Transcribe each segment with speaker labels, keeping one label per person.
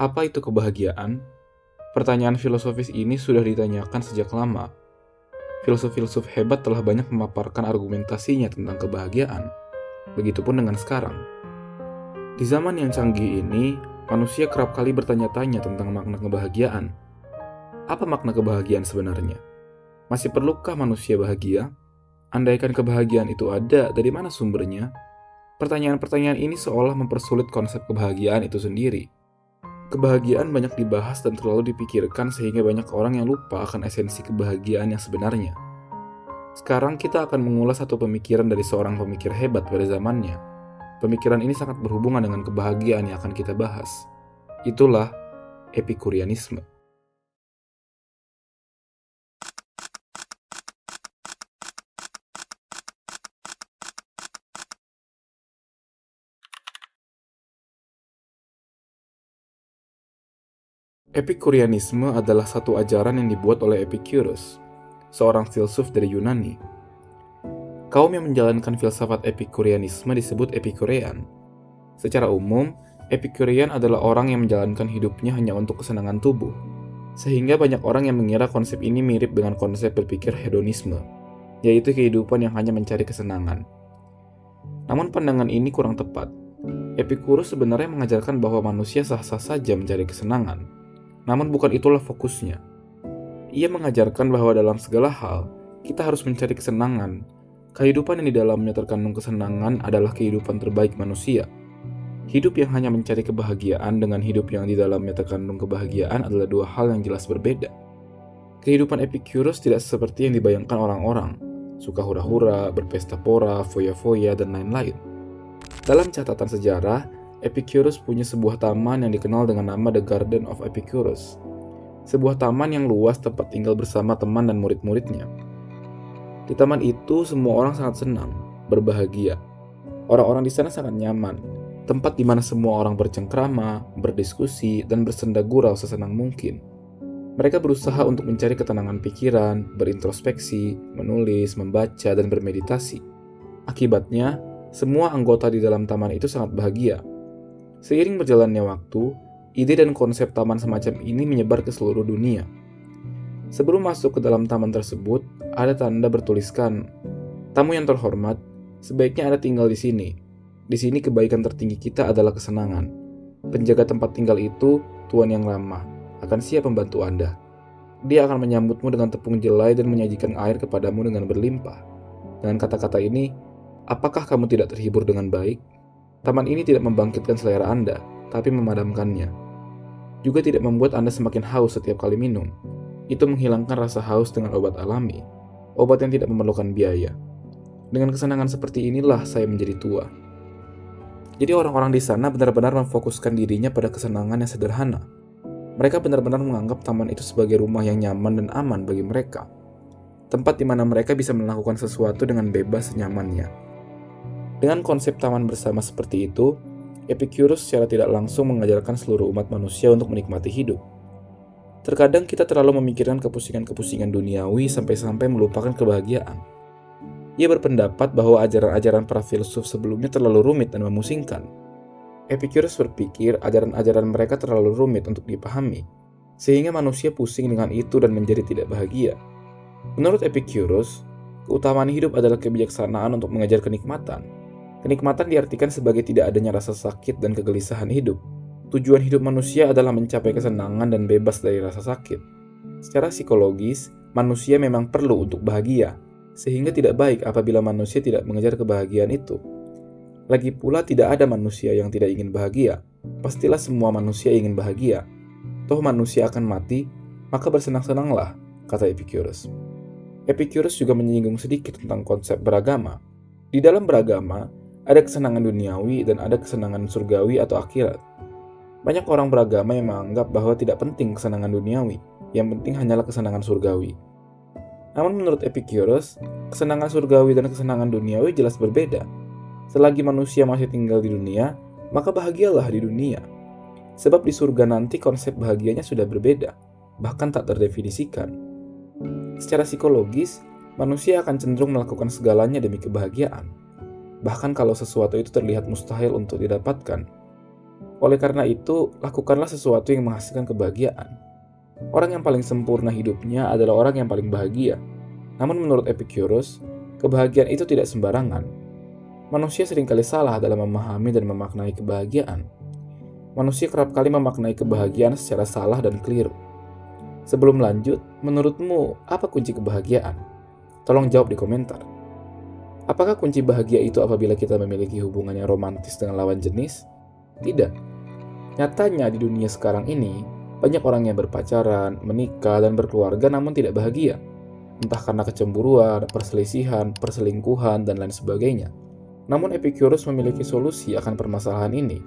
Speaker 1: Apa itu kebahagiaan? Pertanyaan filosofis ini sudah ditanyakan sejak lama. Filsuf-filsuf hebat telah banyak memaparkan argumentasinya tentang kebahagiaan. Begitupun dengan sekarang. Di zaman yang canggih ini, manusia kerap kali bertanya-tanya tentang makna kebahagiaan. Apa makna kebahagiaan sebenarnya? Masih perlukah manusia bahagia? Andaikan kebahagiaan itu ada, dari mana sumbernya? Pertanyaan-pertanyaan ini seolah mempersulit konsep kebahagiaan itu sendiri. Kebahagiaan banyak dibahas dan terlalu dipikirkan sehingga banyak orang yang lupa akan esensi kebahagiaan yang sebenarnya. Sekarang kita akan mengulas satu pemikiran dari seorang pemikir hebat pada zamannya. Pemikiran ini sangat berhubungan dengan kebahagiaan yang akan kita bahas. Itulah Epikurianisme. Epikurianisme adalah satu ajaran yang dibuat oleh Epicurus, seorang filsuf dari Yunani. Kaum yang menjalankan filsafat Epikurianisme disebut Epikurean. Secara umum, Epikurean adalah orang yang menjalankan hidupnya hanya untuk kesenangan tubuh, sehingga banyak orang yang mengira konsep ini mirip dengan konsep berpikir hedonisme, yaitu kehidupan yang hanya mencari kesenangan. Namun pandangan ini kurang tepat. Epicurus sebenarnya mengajarkan bahwa manusia sah-sah saja mencari kesenangan. Namun bukan itulah fokusnya. Ia mengajarkan bahwa dalam segala hal, kita harus mencari kesenangan. Kehidupan yang di dalamnya terkandung kesenangan adalah kehidupan terbaik manusia. Hidup yang hanya mencari kebahagiaan dengan hidup yang di dalamnya terkandung kebahagiaan adalah dua hal yang jelas berbeda. Kehidupan Epicurus tidak seperti yang dibayangkan orang-orang. Suka hura-hura, berpesta pora, foya-foya, dan lain-lain. Dalam catatan sejarah, Epicurus punya sebuah taman yang dikenal dengan nama The Garden of Epicurus. Sebuah taman yang luas tempat tinggal bersama teman dan murid-muridnya. Di taman itu semua orang sangat senang, berbahagia. Orang-orang di sana sangat nyaman, tempat di mana semua orang bercengkrama, berdiskusi, dan bersenda gurau sesenang mungkin. Mereka berusaha untuk mencari ketenangan pikiran, berintrospeksi, menulis, membaca, dan bermeditasi. Akibatnya, semua anggota di dalam taman itu sangat bahagia. Seiring berjalannya waktu, ide dan konsep taman semacam ini menyebar ke seluruh dunia. Sebelum masuk ke dalam taman tersebut, ada tanda bertuliskan, "Tamu yang terhormat, sebaiknya Anda tinggal di sini. Di sini kebaikan tertinggi kita adalah kesenangan. Penjaga tempat tinggal itu, tuan yang ramah, akan siap membantu Anda. Dia akan menyambutmu dengan tepung jelai dan menyajikan air kepadamu dengan berlimpah." Dengan kata-kata ini, apakah kamu tidak terhibur dengan baik? Taman ini tidak membangkitkan selera Anda, tapi memadamkannya. Juga tidak membuat Anda semakin haus setiap kali minum. Itu menghilangkan rasa haus dengan obat alami, obat yang tidak memerlukan biaya. Dengan kesenangan seperti inilah saya menjadi tua. Jadi orang-orang di sana benar-benar memfokuskan dirinya pada kesenangan yang sederhana. Mereka benar-benar menganggap taman itu sebagai rumah yang nyaman dan aman bagi mereka. Tempat di mana mereka bisa melakukan sesuatu dengan bebas senyamannya. Dengan konsep taman bersama seperti itu, Epicurus secara tidak langsung mengajarkan seluruh umat manusia untuk menikmati hidup. Terkadang kita terlalu memikirkan kepusingan-kepusingan duniawi sampai-sampai melupakan kebahagiaan. Ia berpendapat bahwa ajaran-ajaran para filsuf sebelumnya terlalu rumit dan memusingkan. Epicurus berpikir ajaran-ajaran mereka terlalu rumit untuk dipahami, sehingga manusia pusing dengan itu dan menjadi tidak bahagia. Menurut Epicurus, keutamaan hidup adalah kebijaksanaan untuk mengejar kenikmatan. Kenikmatan diartikan sebagai tidak adanya rasa sakit dan kegelisahan hidup. Tujuan hidup manusia adalah mencapai kesenangan dan bebas dari rasa sakit. Secara psikologis, manusia memang perlu untuk bahagia, sehingga tidak baik apabila manusia tidak mengejar kebahagiaan itu. Lagi pula tidak ada manusia yang tidak ingin bahagia. Pastilah semua manusia ingin bahagia. Toh manusia akan mati, maka bersenang-senanglah, kata Epicurus. Epicurus juga menyinggung sedikit tentang konsep beragama. Di dalam beragama, ada kesenangan duniawi dan ada kesenangan surgawi atau akhirat. Banyak orang beragama yang menganggap bahwa tidak penting kesenangan duniawi, yang penting hanyalah kesenangan surgawi. Namun menurut Epicurus, kesenangan surgawi dan kesenangan duniawi jelas berbeda. Selagi manusia masih tinggal di dunia, maka bahagialah di dunia. Sebab di surga nanti konsep bahagianya sudah berbeda, bahkan tak terdefinisikan. Secara psikologis, manusia akan cenderung melakukan segalanya demi kebahagiaan. Bahkan kalau sesuatu itu terlihat mustahil untuk didapatkan. Oleh karena itu, lakukanlah sesuatu yang menghasilkan kebahagiaan. Orang yang paling sempurna hidupnya adalah orang yang paling bahagia. Namun menurut Epicurus, kebahagiaan itu tidak sembarangan. Manusia seringkali salah dalam memahami dan memaknai kebahagiaan. Manusia kerap kali memaknai kebahagiaan secara salah dan keliru. Sebelum lanjut, menurutmu apa kunci kebahagiaan? Tolong jawab di komentar. Apakah kunci bahagia itu apabila kita memiliki hubungan yang romantis dengan lawan jenis? Tidak. Nyatanya di dunia sekarang ini, banyak orang yang berpacaran, menikah, dan berkeluarga namun tidak bahagia. Entah karena kecemburuan, perselisihan, perselingkuhan, dan lain sebagainya. Namun Epicurus memiliki solusi akan permasalahan ini.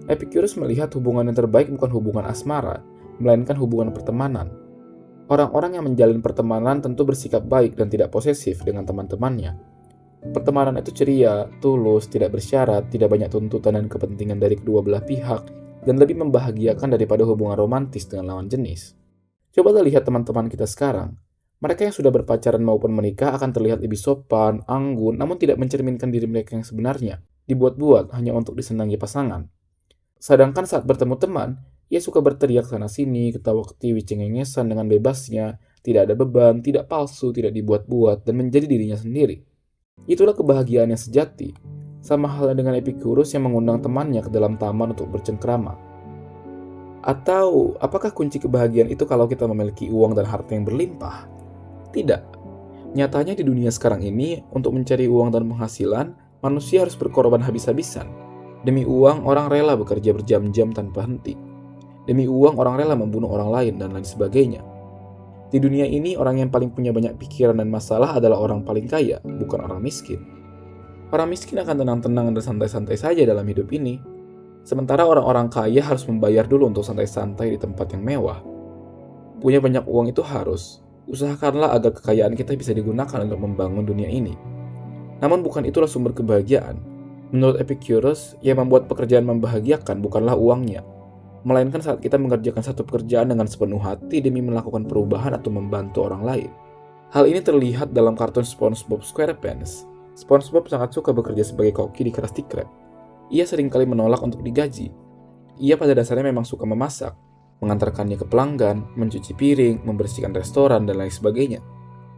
Speaker 1: Epicurus melihat hubungan yang terbaik bukan hubungan asmara, melainkan hubungan pertemanan. Orang-orang yang menjalin pertemanan tentu bersikap baik dan tidak posesif dengan teman-temannya. Pertemanan itu ceria, tulus, tidak bersyarat, tidak banyak tuntutan dan kepentingan dari kedua belah pihak, dan lebih membahagiakan daripada hubungan romantis dengan lawan jenis. Coba lihat teman-teman kita sekarang. Mereka yang sudah berpacaran maupun menikah akan terlihat lebih sopan, anggun, namun tidak mencerminkan diri mereka yang sebenarnya, dibuat-buat hanya untuk disenangi pasangan. Sedangkan saat bertemu teman, ia suka berteriak sana-sini, ketawa-ketiwi cengengesan dengan bebasnya, tidak ada beban, tidak palsu, tidak dibuat-buat, dan menjadi dirinya sendiri. Itulah kebahagiaan yang sejati, sama halnya dengan Epicurus yang mengundang temannya ke dalam taman untuk bercengkrama. Atau, apakah kunci kebahagiaan itu kalau kita memiliki uang dan harta yang berlimpah? Tidak. Nyatanya di dunia sekarang ini, untuk mencari uang dan penghasilan, manusia harus berkorban habis-habisan. Demi uang, orang rela bekerja berjam-jam tanpa henti. Demi uang, orang rela membunuh orang lain, dan lain sebagainya. Di dunia ini, orang yang paling punya banyak pikiran dan masalah adalah orang paling kaya, bukan orang miskin. Orang miskin akan tenang-tenang dan santai-santai saja dalam hidup ini. Sementara orang-orang kaya harus membayar dulu untuk santai-santai di tempat yang mewah. Punya banyak uang itu harus. Usahakanlah agar kekayaan kita bisa digunakan untuk membangun dunia ini. Namun bukan itulah sumber kebahagiaan. Menurut Epicurus, yang membuat pekerjaan membahagiakan bukanlah uangnya, melainkan saat kita mengerjakan satu pekerjaan dengan sepenuh hati demi melakukan perubahan atau membantu orang lain. Hal ini terlihat dalam kartun SpongeBob SquarePants. SpongeBob sangat suka bekerja sebagai koki di Krusty Krab. Ia seringkali menolak untuk digaji. Ia pada dasarnya memang suka memasak, mengantarkannya ke pelanggan, mencuci piring, membersihkan restoran, dan lain sebagainya.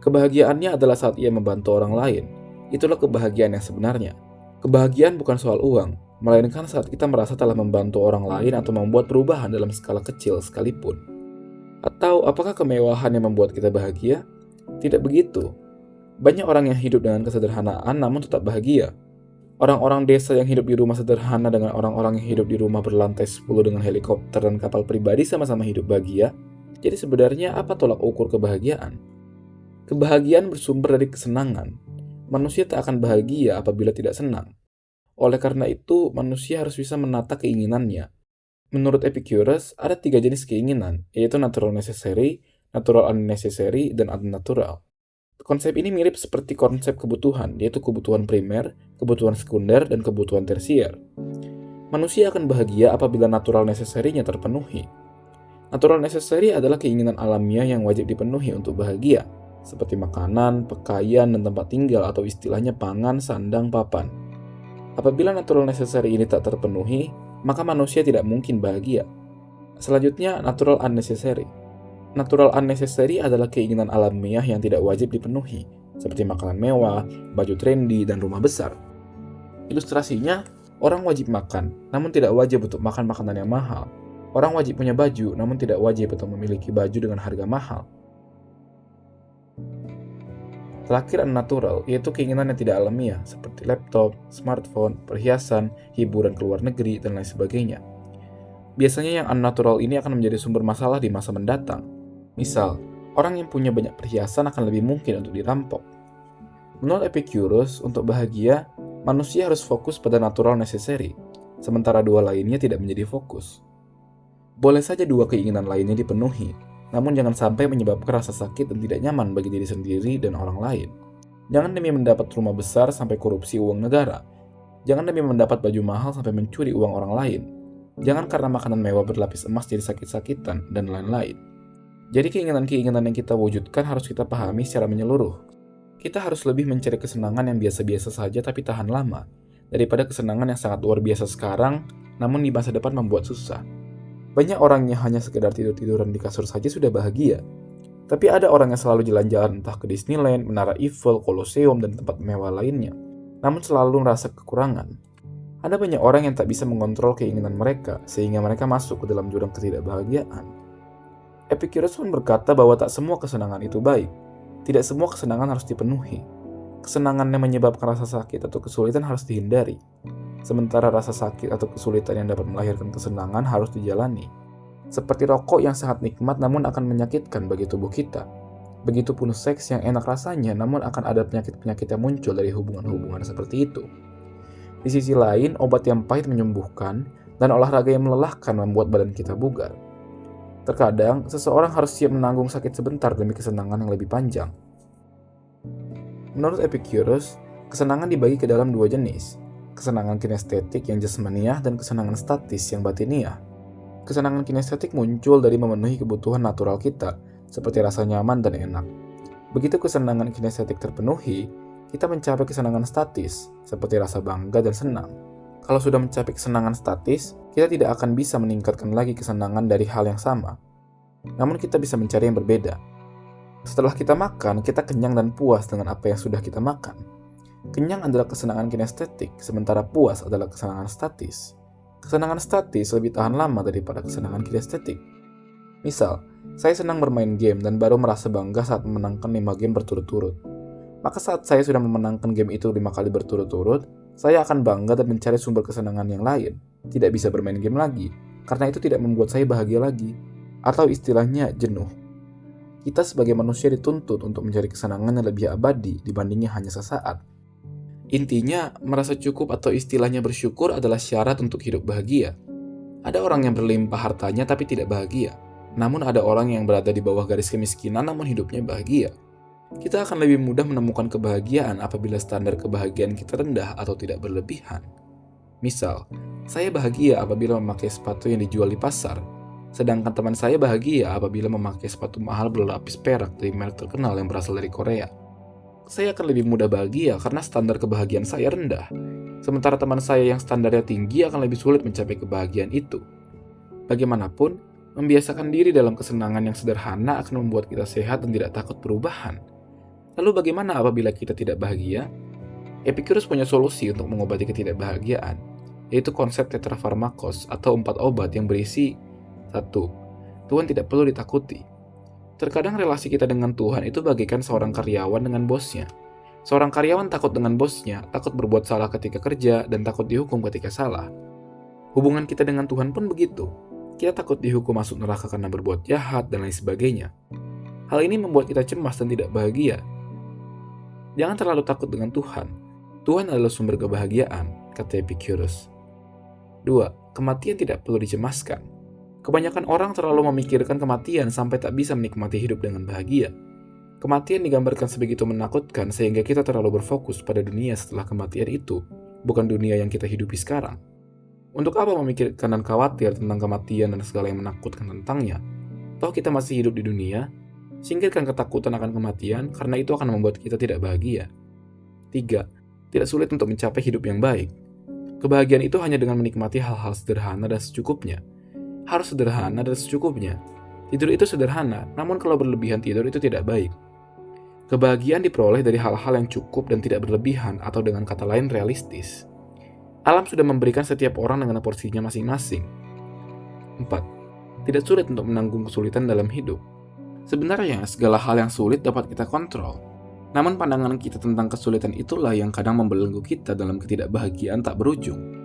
Speaker 1: Kebahagiaannya adalah saat ia membantu orang lain. Itulah kebahagiaan yang sebenarnya. Kebahagiaan bukan soal uang, melainkan saat kita merasa telah membantu orang lain atau membuat perubahan dalam skala kecil sekalipun. Atau apakah kemewahan yang membuat kita bahagia? Tidak begitu. Banyak orang yang hidup dengan kesederhanaan namun tetap bahagia. Orang-orang desa yang hidup di rumah sederhana dengan orang-orang yang hidup di rumah berlantai 10 dengan helikopter dan kapal pribadi sama-sama hidup bahagia. Jadi sebenarnya apa tolak ukur kebahagiaan? Kebahagiaan bersumber dari kesenangan. Manusia tak akan bahagia apabila tidak senang. Oleh karena itu, manusia harus bisa menata keinginannya. Menurut Epicurus, ada 3 jenis keinginan, yaitu natural necessary, natural unnecessary, dan unnatural. Konsep ini mirip seperti konsep kebutuhan, yaitu kebutuhan primer, kebutuhan sekunder, dan kebutuhan tersier. Manusia akan bahagia apabila natural necessary-nya terpenuhi. Natural necessary adalah keinginan alamiah yang wajib dipenuhi untuk bahagia, seperti makanan, pakaian, dan tempat tinggal atau istilahnya pangan, sandang, papan. Apabila natural necessary ini tak terpenuhi, maka manusia tidak mungkin bahagia. Selanjutnya, natural unnecessary. Natural unnecessary adalah keinginan alamiah yang tidak wajib dipenuhi, seperti makanan mewah, baju trendy, dan rumah besar. Ilustrasinya, orang wajib makan, namun tidak wajib untuk makan makanan yang mahal. Orang wajib punya baju, namun tidak wajib untuk memiliki baju dengan harga mahal. Terakhir, unnatural, yaitu keinginan yang tidak alamiah, seperti laptop, smartphone, perhiasan, hiburan ke luar negeri, dan lain sebagainya. Biasanya yang unnatural ini akan menjadi sumber masalah di masa mendatang. Misal, orang yang punya banyak perhiasan akan lebih mungkin untuk dirampok. Menurut Epicurus, untuk bahagia, manusia harus fokus pada natural necessary, sementara 2 lainnya tidak menjadi fokus. Boleh saja 2 keinginan lainnya dipenuhi, namun jangan sampai menyebabkan rasa sakit dan tidak nyaman bagi diri sendiri dan orang lain. Jangan demi mendapat rumah besar sampai korupsi uang negara. Jangan demi mendapat baju mahal sampai mencuri uang orang lain. Jangan karena makanan mewah berlapis emas jadi sakit-sakitan, dan lain-lain. Jadi keinginan-keinginan yang kita wujudkan harus kita pahami secara menyeluruh. Kita harus lebih mencari kesenangan yang biasa-biasa saja tapi tahan lama, daripada kesenangan yang sangat luar biasa sekarang, namun di masa depan membuat susah. Banyak orang yang hanya sekedar tidur-tiduran di kasur saja sudah bahagia. Tapi ada orang yang selalu jalan-jalan entah ke Disneyland, Menara Eiffel, Colosseum, dan tempat mewah lainnya, namun selalu merasa kekurangan. Ada banyak orang yang tak bisa mengontrol keinginan mereka, sehingga mereka masuk ke dalam jurang ketidakbahagiaan. Epicurus pun berkata bahwa tak semua kesenangan itu baik. Tidak semua kesenangan harus dipenuhi. Kesenangan yang menyebabkan rasa sakit atau kesulitan harus dihindari. Sementara rasa sakit atau kesulitan yang dapat melahirkan kesenangan harus dijalani. Seperti rokok yang sangat nikmat namun akan menyakitkan bagi tubuh kita. Begitupun seks yang enak rasanya namun akan ada penyakit-penyakit yang muncul dari hubungan-hubungan seperti itu. Di sisi lain, obat yang pahit menyembuhkan dan olahraga yang melelahkan membuat badan kita bugar. Terkadang, seseorang harus siap menanggung sakit sebentar demi kesenangan yang lebih panjang. Menurut Epicurus, kesenangan dibagi ke dalam dua jenis. Kesenangan kinestetik yang jasmaniah dan kesenangan statis yang batiniah. Kesenangan kinestetik muncul dari memenuhi kebutuhan natural kita, seperti rasa nyaman dan enak. Begitu kesenangan kinestetik terpenuhi, kita mencapai kesenangan statis, seperti rasa bangga dan senang. Kalau sudah mencapai kesenangan statis, kita tidak akan bisa meningkatkan lagi kesenangan dari hal yang sama. Namun kita bisa mencari yang berbeda. Setelah kita makan, kita kenyang dan puas dengan apa yang sudah kita makan. Kenyang adalah kesenangan kinestetik, sementara puas adalah kesenangan statis. Kesenangan statis lebih tahan lama daripada kesenangan kinestetik. Misal, saya senang bermain game dan baru merasa bangga saat memenangkan 5 game berturut-turut. Maka saat saya sudah memenangkan game itu 5 kali berturut-turut, saya akan bangga dan mencari sumber kesenangan yang lain. Tidak bisa bermain game lagi, karena itu tidak membuat saya bahagia lagi. Atau istilahnya jenuh. Kita sebagai manusia dituntut untuk mencari kesenangan yang lebih abadi dibandingnya hanya sesaat. Intinya, merasa cukup atau istilahnya bersyukur adalah syarat untuk hidup bahagia. Ada orang yang berlimpah hartanya tapi tidak bahagia. Namun ada orang yang berada di bawah garis kemiskinan namun hidupnya bahagia. Kita akan lebih mudah menemukan kebahagiaan apabila standar kebahagiaan kita rendah atau tidak berlebihan. Misal, saya bahagia apabila memakai sepatu yang dijual di pasar, sedangkan teman saya bahagia apabila memakai sepatu mahal berlapis perak dari merek terkenal yang berasal dari Korea. Saya akan lebih mudah bahagia karena standar kebahagiaan saya rendah, sementara teman saya yang standarnya tinggi akan lebih sulit mencapai kebahagiaan itu. Bagaimanapun, membiasakan diri dalam kesenangan yang sederhana akan membuat kita sehat dan tidak takut perubahan. Lalu bagaimana apabila kita tidak bahagia? Epicurus punya solusi untuk mengobati ketidakbahagiaan, yaitu konsep tetrafarmakos atau 4 obat yang berisi 1. Tuhan tidak perlu ditakuti. Terkadang relasi kita dengan Tuhan itu bagaikan seorang karyawan dengan bosnya. Seorang karyawan takut dengan bosnya, takut berbuat salah ketika kerja, dan takut dihukum ketika salah. Hubungan kita dengan Tuhan pun begitu. Kita takut dihukum masuk neraka karena berbuat jahat, dan lain sebagainya. Hal ini membuat kita cemas dan tidak bahagia. Jangan terlalu takut dengan Tuhan. Tuhan adalah sumber kebahagiaan, kata Epicurus. 2. Kematian tidak perlu dicemaskan. Kebanyakan orang terlalu memikirkan kematian sampai tak bisa menikmati hidup dengan bahagia. Kematian digambarkan sebegitu menakutkan sehingga kita terlalu berfokus pada dunia setelah kematian itu, bukan dunia yang kita hidupi sekarang. Untuk apa memikirkan dan khawatir tentang kematian dan segala yang menakutkan tentangnya? Toh kita masih hidup di dunia. Singkirkan ketakutan akan kematian karena itu akan membuat kita tidak bahagia. 3. Tidak sulit untuk mencapai hidup yang baik. Kebahagiaan itu hanya dengan menikmati hal-hal sederhana dan secukupnya. Harus sederhana dan secukupnya. Tidur itu sederhana, namun kalau berlebihan tidur itu tidak baik. Kebahagiaan diperoleh dari hal-hal yang cukup dan tidak berlebihan atau dengan kata lain realistis. Alam sudah memberikan setiap orang dengan porsinya masing-masing. 4. Tidak sulit untuk menanggung kesulitan dalam hidup. Sebenarnya, segala hal yang sulit dapat kita kontrol. Namun pandangan kita tentang kesulitan itulah yang kadang membelenggu kita dalam ketidakbahagiaan tak berujung.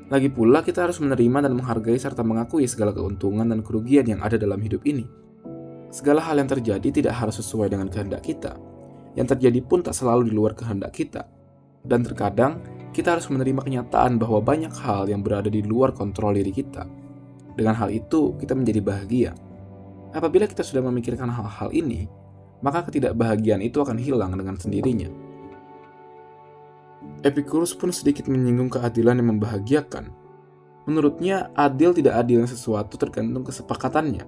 Speaker 1: Lagi pula, kita harus menerima dan menghargai serta mengakui segala keuntungan dan kerugian yang ada dalam hidup ini. Segala hal yang terjadi tidak harus sesuai dengan kehendak kita. Yang terjadi pun tak selalu di luar kehendak kita. Dan terkadang, kita harus menerima kenyataan bahwa banyak hal yang berada di luar kontrol diri kita. Dengan hal itu, kita menjadi bahagia. Apabila kita sudah memikirkan hal-hal ini, maka ketidakbahagiaan itu akan hilang dengan sendirinya. Epicurus pun sedikit menyinggung keadilan yang membahagiakan. Menurutnya, adil tidak adilnya sesuatu tergantung kesepakatannya.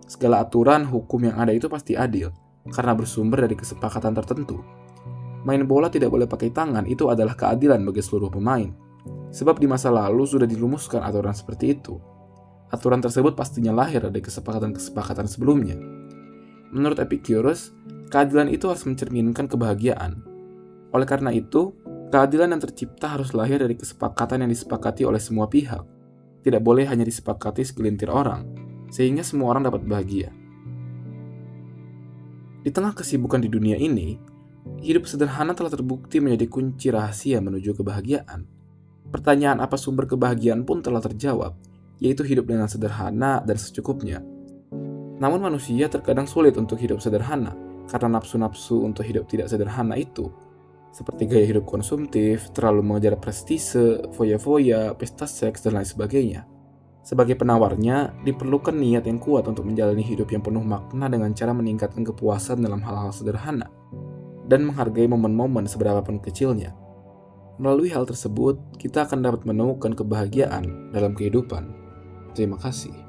Speaker 1: Segala aturan hukum yang ada itu pasti adil, karena bersumber dari kesepakatan tertentu. Main bola tidak boleh pakai tangan, itu adalah keadilan bagi seluruh pemain. Sebab di masa lalu sudah dirumuskan aturan seperti itu. Aturan tersebut pastinya lahir dari kesepakatan-kesepakatan sebelumnya. Menurut Epicurus, keadilan itu harus mencerminkan kebahagiaan. Oleh karena itu, keadilan yang tercipta harus lahir dari kesepakatan yang disepakati oleh semua pihak. Tidak boleh hanya disepakati segelintir orang, sehingga semua orang dapat bahagia. Di tengah kesibukan di dunia ini, hidup sederhana telah terbukti menjadi kunci rahasia menuju kebahagiaan. Pertanyaan apa sumber kebahagiaan pun telah terjawab, yaitu hidup dengan sederhana dan secukupnya. Namun manusia terkadang sulit untuk hidup sederhana karena nafsu-nafsu untuk hidup tidak sederhana itu, seperti gaya hidup konsumtif, terlalu mengejar prestise, foya-foya, pesta seks, dan lain sebagainya. Sebagai penawarnya, diperlukan niat yang kuat untuk menjalani hidup yang penuh makna dengan cara meningkatkan kepuasan dalam hal-hal sederhana dan menghargai momen-momen seberapapun kecilnya. Melalui hal tersebut, kita akan dapat menemukan kebahagiaan dalam kehidupan. Terima kasih.